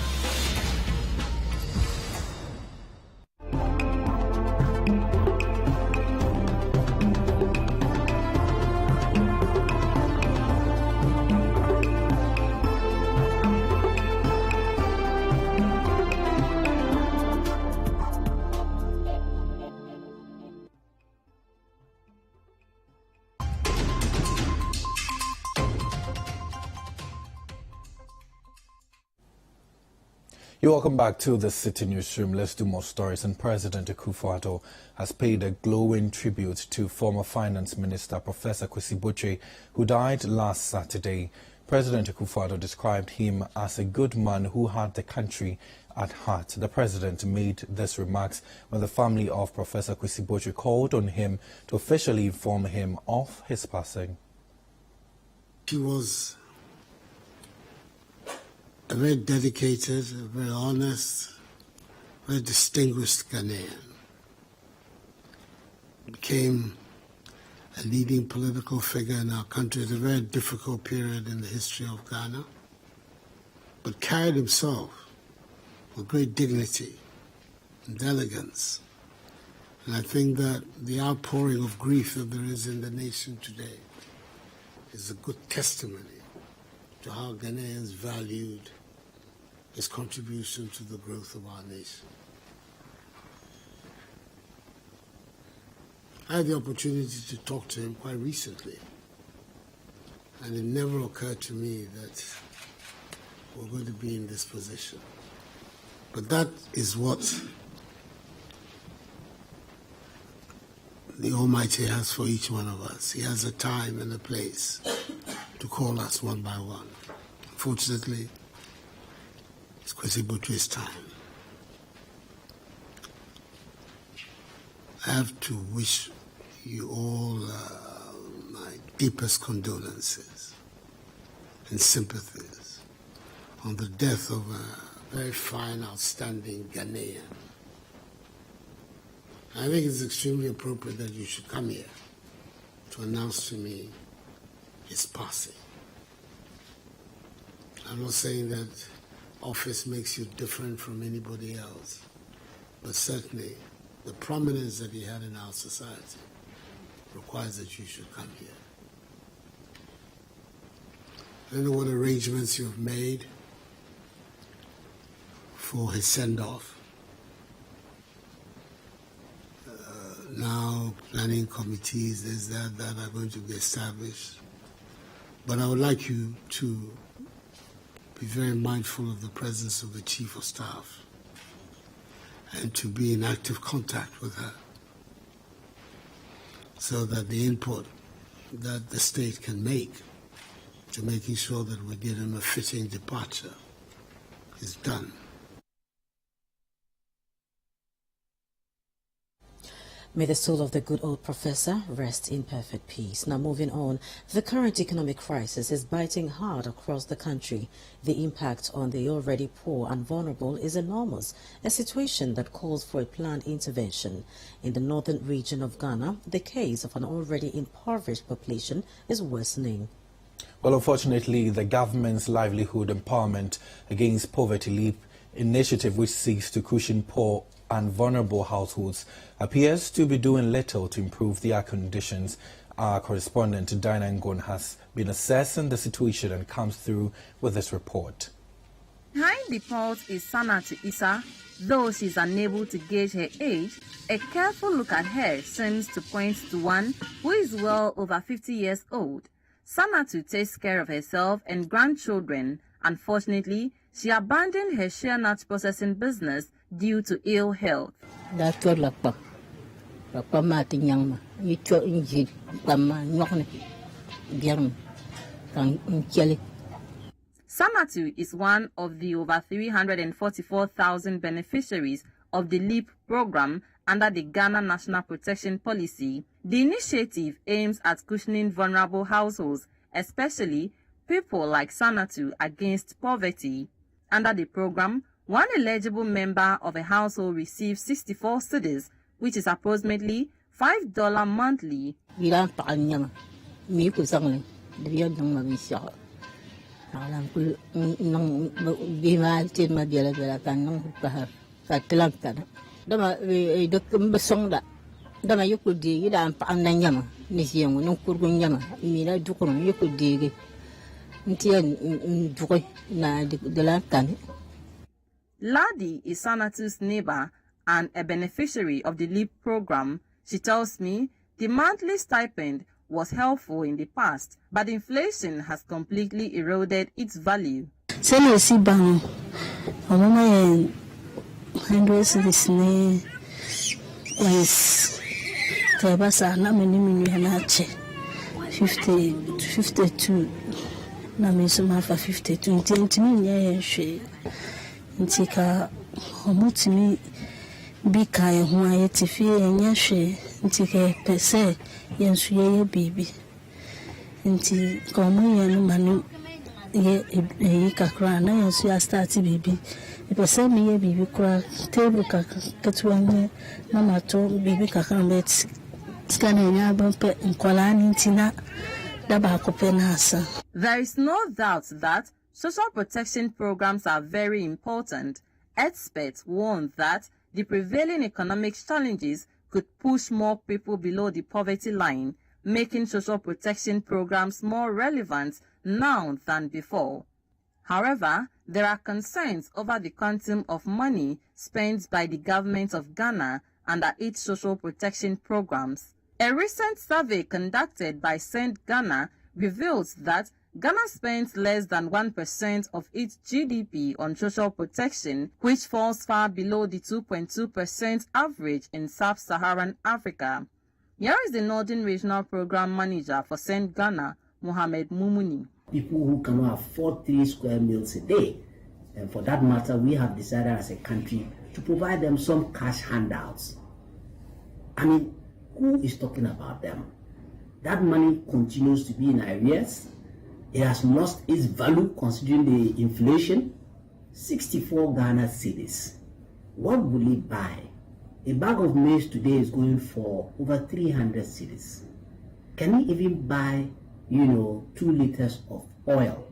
Speaker 2: You're welcome back to the City Newsroom. Let's do more stories. And President Akufo-Addo has paid a glowing tribute to former Finance Minister Professor Kwesi Botchwey, who died last Saturday. President Akufo-Addo described him as a good man who had the country at heart. The president made these remarks when the family of Professor Kwesi Botchwey called on him to officially inform him of his passing.
Speaker 15: He was a very dedicated, a very honest, very distinguished Ghanaian. Became a leading political figure in our country at a very difficult period in the history of Ghana, but carried himself with great dignity and elegance. And I think that the outpouring of grief that there is in the nation today is a good testimony to how Ghanaians valued his contribution to the growth of our nation. I had the opportunity to talk to him quite recently, and it never occurred to me that we're going to be in this position. But that is what the Almighty has for each one of us. He has a time and a place to call us one by one. Fortunately, it's Kwesi Botchwey's time. I have to wish you all my deepest condolences and sympathies on the death of a very fine, outstanding Ghanaian. I think it's extremely appropriate that you should come here to announce to me his passing. I'm not saying that office makes you different from anybody else, but certainly the prominence that he had in our society requires that you should come here. I don't know what arrangements you've made for his send-off. Now planning committees, there's that are going to be established. But I would like you to be very mindful of the presence of the Chief of Staff and to be in active contact with her so that the input that the state can make to making sure that we give him a fitting departure is done.
Speaker 1: May the soul of the good old professor rest in perfect peace. Now moving on, the current economic crisis is biting hard across the country. The impact on the already poor and vulnerable is enormous, a situation that calls for a planned intervention. In the northern region of Ghana, the case of an already impoverished population is worsening.
Speaker 2: Well, unfortunately, the government's Livelihood Empowerment Against Poverty Leap initiative, which seeks to cushion poor and vulnerable households, appears to be doing little to improve their conditions. Our correspondent Dinah Ngon has been assessing the situation and comes through with this report.
Speaker 18: Behind the pulse is Sanatu Issa. Though she's unable to gauge her age, a careful look at her seems to point to one who is well over 50 years old. Sanatu takes care of herself and grandchildren. Unfortunately, she abandoned her shea nut processing business due to ill health.
Speaker 19: Sanatu
Speaker 18: is one of the over 344,000 beneficiaries of the LEAP program under the Ghana National Protection Policy. The initiative aims at cushioning vulnerable households, especially people like Sanatu, against poverty. Under the program, one eligible member of a household receives 64 cedis, which is approximately $5 monthly. Ladi is Sanatu's neighbor and a beneficiary of the LEAP program. She tells me the monthly stipend was helpful in the past, but inflation has completely eroded its value.
Speaker 16: Send a see ban. A woman 100 cedis is Tabasa, not many million 50 to 52. Namisuma for 52. Intimate, she. Intika, Homutimi, Bika, who I ate if you and Yashe, Intika per se, Yansuya baby. Inti, Common Manu, ye Kakran, and so I started baby. It was same me, baby crack, table catwan, Mamma told baby Kakan beds, scanning your bumper in Kolani Tina, Dabako Penasa.
Speaker 18: There is no doubt that social protection programs are very important. Experts warn that the prevailing economic challenges could push more people below the poverty line, making social protection programs more relevant now than before. However, there are concerns over the quantum of money spent by the government of Ghana under its social protection programs. A recent survey conducted by Send Ghana reveals that Ghana spends less than 1% of its GDP on social protection, which falls far below the 2.2% average in sub-Saharan Africa. Here is the Northern Regional Program Manager for Send Ghana, Mohamed Mumuni.
Speaker 19: People who cannot afford 3 square meals a day. And for that matter, we have decided as a country to provide them some cash handouts. I mean, who is talking about them? That money continues to be in arrears. It has lost its value considering the inflation. 64 Ghana cedis. What will it buy? A bag of maize today is going for over 300 cedis. Can we even buy, 2 liters of oil?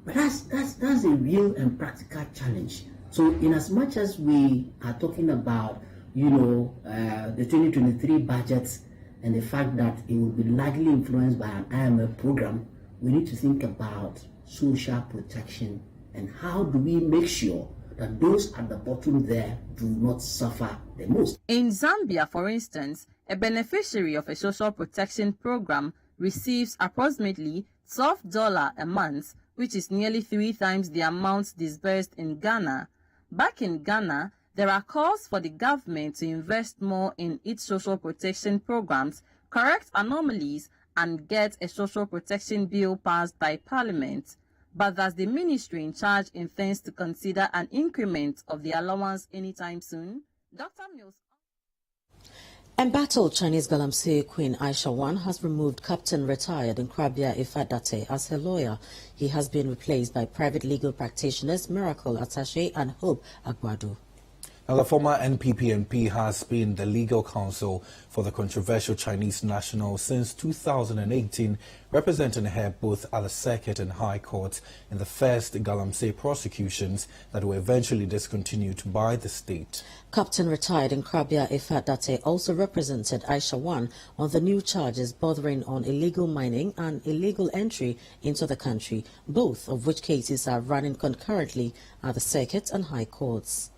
Speaker 19: But that's a real and practical challenge. So in as much as we are talking about, the 2023 budgets and the fact that it will be largely influenced by an IMF program, we need to think about social protection and how do we make sure that those at the bottom there do not suffer the most.
Speaker 18: In Zambia, for instance, a beneficiary of a social protection program receives approximately $12 a month, which is nearly 3 times the amount disbursed in Ghana. Back in Ghana, there are calls for the government to invest more in its social protection programs, correct anomalies, and get a social protection bill passed by Parliament. But does the ministry in charge intends to consider an increment of the allowance anytime soon? Dr. Mills.
Speaker 1: Embattled Chinese Galamsey Queen Aisha Wan has removed Captain retired Nkrabia Ifadate as her lawyer. He has been replaced by private legal practitioners Miracle Attaché and Hope Agbado.
Speaker 2: Now, the former NPP MP has been the legal counsel for the controversial Chinese national since 2018, representing her both at the Circuit and High Court in the first Galamsey prosecutions that were eventually discontinued by the state.
Speaker 1: Captain retired Nkrabia Ifadate also represented Aisha Wan on the new charges bordering on illegal mining and illegal entry into the country, both of which cases are running concurrently at the Circuit and High Courts.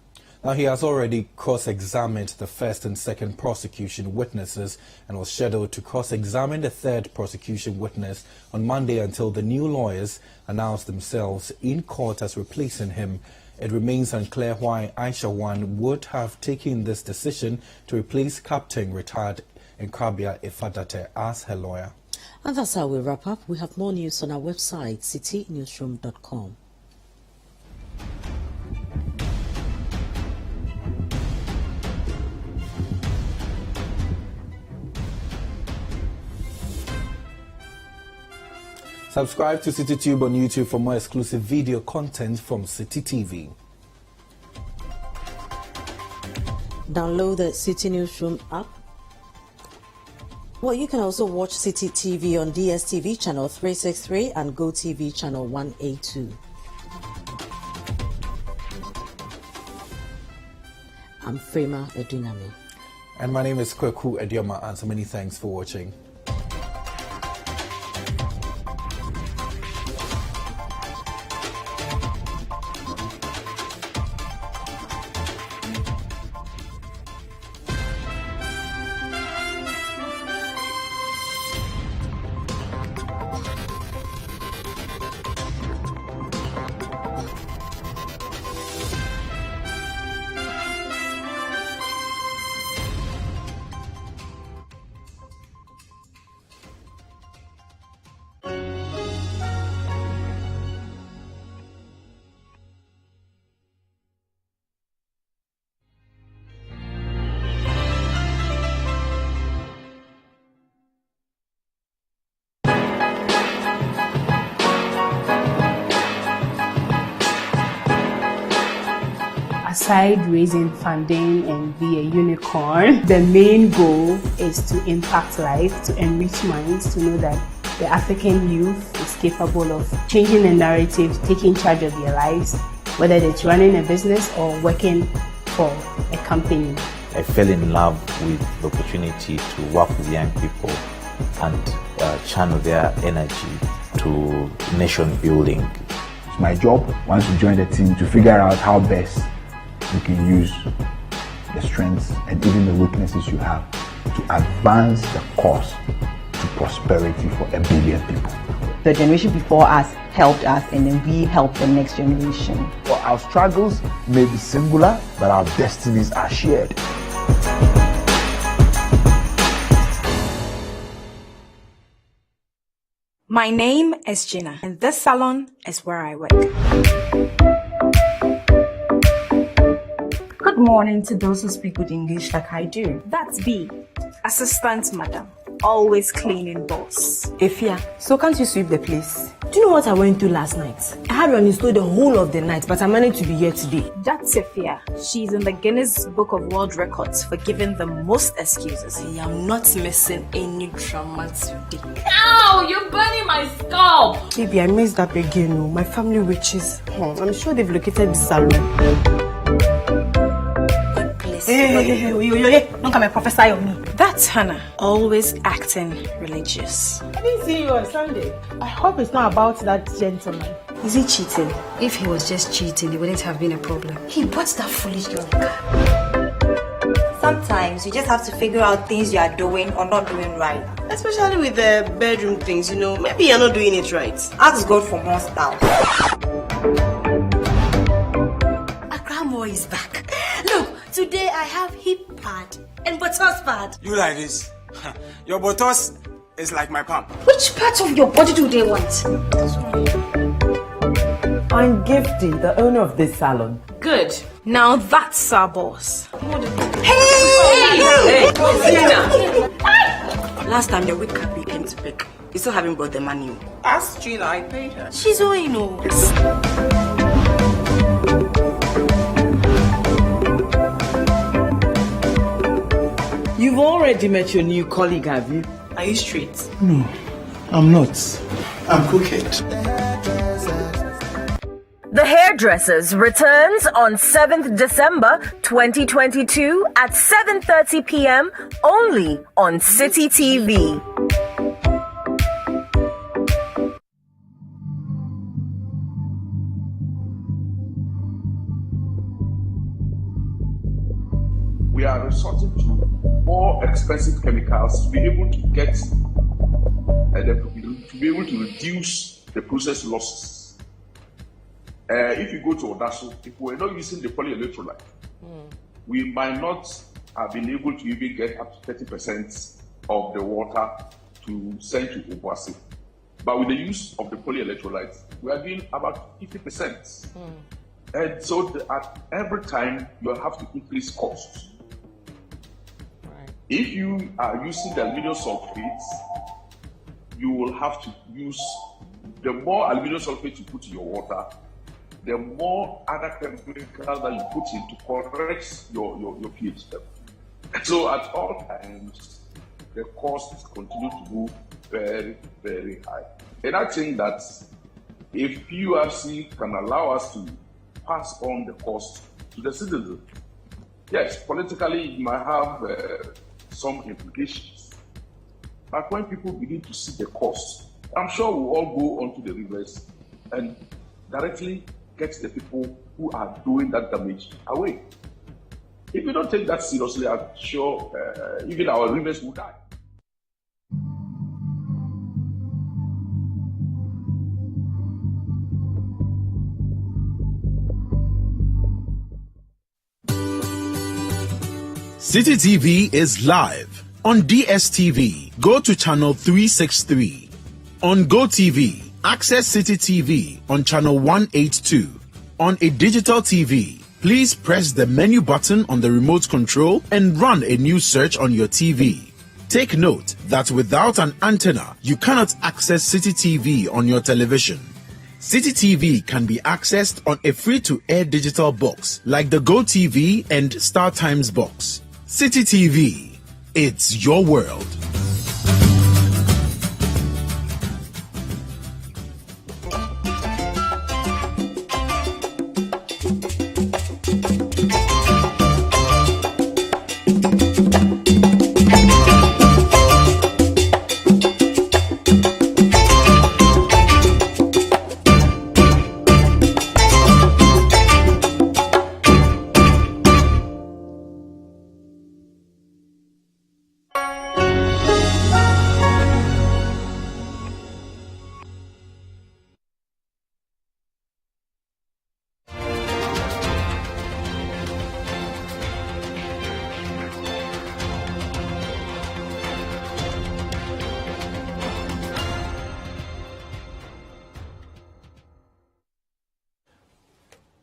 Speaker 2: Now, he has already cross-examined the first and second prosecution witnesses and was scheduled to cross-examine the third prosecution witness on Monday until the new lawyers announced themselves in court as replacing him. It remains unclear why Aisha Wan would have taken this decision to replace Captain retired Nkrabia Ifadate as her lawyer.
Speaker 1: And that's how we wrap up. We have more news on our website, citinewsroom.com.
Speaker 2: Subscribe to CityTube on YouTube for more exclusive video content from City TV.
Speaker 1: Download the City Newsroom app. Well, you can also watch City TV on DSTV channel 363 and GoTV channel 182. I'm Frema Edunami.
Speaker 2: And my name is Kweku Edioma, and so many thanks for watching.
Speaker 3: aside raising funding and be a unicorn, the main goal is to impact life, to enrich minds, to know that the African youth is capable of changing the narrative, taking charge of their lives, whether it's running a business or working for a company.
Speaker 20: I fell in love with the opportunity to work with young people and channel their energy to nation building.
Speaker 21: It's my job, once you join the team, to figure out how best you can use the strengths and even the weaknesses you have to advance the cause to prosperity for 1 billion people.
Speaker 22: The generation before us helped us, and then we help the next generation.
Speaker 21: Well, our struggles may be singular, but our destinies are shared.
Speaker 25: My name is Gina, and this salon is where I work. Good morning to those who speak good English like I do. That's B, assistant madam, always cleaning boss.
Speaker 14: Efia, so can't you sweep the place? Do you know what I went through last night? I had run installed the whole of the night, but I managed to be here today.
Speaker 25: That's Efia. She's in the Guinness Book of World Records for giving the most excuses.
Speaker 14: I am not missing any drama today.
Speaker 9: Ow, you're burning my scalp!
Speaker 14: Baby, I messed up again. Oh. My family witches. I'm sure they've located the salon.
Speaker 25: Hey, don't come and prophesy on me. That's Hannah, always acting religious.
Speaker 17: I didn't see you on Sunday. I hope it's not about that gentleman.
Speaker 25: Is he cheating?
Speaker 26: If he was just cheating, it wouldn't have been a problem.
Speaker 25: He bought that foolish young car.
Speaker 13: Sometimes you just have to figure out things you are doing or not doing right.
Speaker 14: Especially with the bedroom things, maybe you're not doing it right.
Speaker 13: Ask God for more style.
Speaker 14: Grandma is back. Look, today I have hip pad and buttocks pad.
Speaker 27: You like this? Your buttocks is like my palm.
Speaker 26: Which part of your body do they want?
Speaker 28: I'm Gifty, the owner of this salon.
Speaker 25: Good. Now that's our boss.
Speaker 14: Hey! Last time the week we came to pick, you still haven't brought the money.
Speaker 13: Ask Gina, I paid her.
Speaker 14: She's owing
Speaker 28: You've already met your new colleague, have you?
Speaker 14: Are you straight?
Speaker 21: No, I'm not. I'm crooked.
Speaker 29: The Hairdressers returns on 7th December 2022 at 7:30 p.m. only on Citi TV.
Speaker 30: We are resorting to more expensive chemicals to be able to get to be able to reduce the process losses. If you go to Odaso, if we're not using the polyelectrolyte, we might not have been able to even get up to 30% of the water to send to Obuasi. But with the use of the polyelectrolyte, we are doing about 50%. And so at every time you have to increase costs. If you are using the aluminum sulfates, you will have to use the more aluminum sulfate you put in your water, the more other chemicals that you put in to correct your pH level. So at all times, the costs continue to go very, very high. And I think that if PURC can allow us to pass on the cost to the citizens, yes, politically it might have some implications. But when people begin to see the cost, I'm sure we'll all go onto the rivers and directly get the people who are doing that damage away. If we don't take that seriously, I'm sure even our rivers will die.
Speaker 31: Citi TV is live on DSTV. Go to channel 363. On GoTV, access Citi TV on channel 182. On a digital TV, please press the menu button on the remote control and run a news search on your TV. Take note that without an antenna, you cannot access Citi TV on your television. Citi TV can be accessed on a free-to-air digital box like the Go TV and Star Times box. Citi TV, it's your world.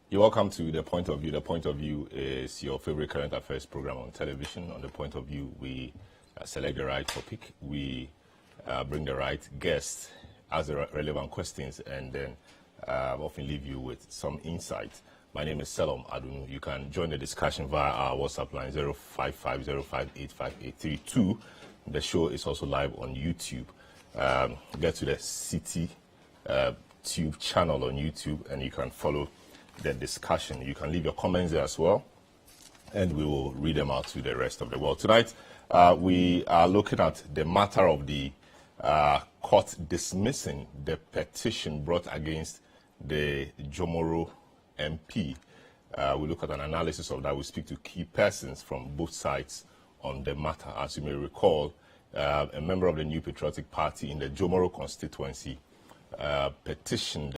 Speaker 4: You're welcome to The Point of View. The Point of View is your favorite current affairs program on television. On The Point of View, we select the right topic, we bring the right guest, ask the relevant questions, and then often leave you with some insight. My name is Selom Adunu. You can join the discussion via our WhatsApp line 05505858832. The show is also live on YouTube. Get to the Citi Tube channel on YouTube, and you can follow the discussion. You can leave your comments there as well, and we will read them out to the rest of the world. Tonight, we are looking at the matter of the court dismissing the petition brought against the Jomoro MP. We look at an analysis of that. We speak to key persons from both sides on the matter. As you may recall, a member of the New Patriotic Party in the Jomoro constituency petitioned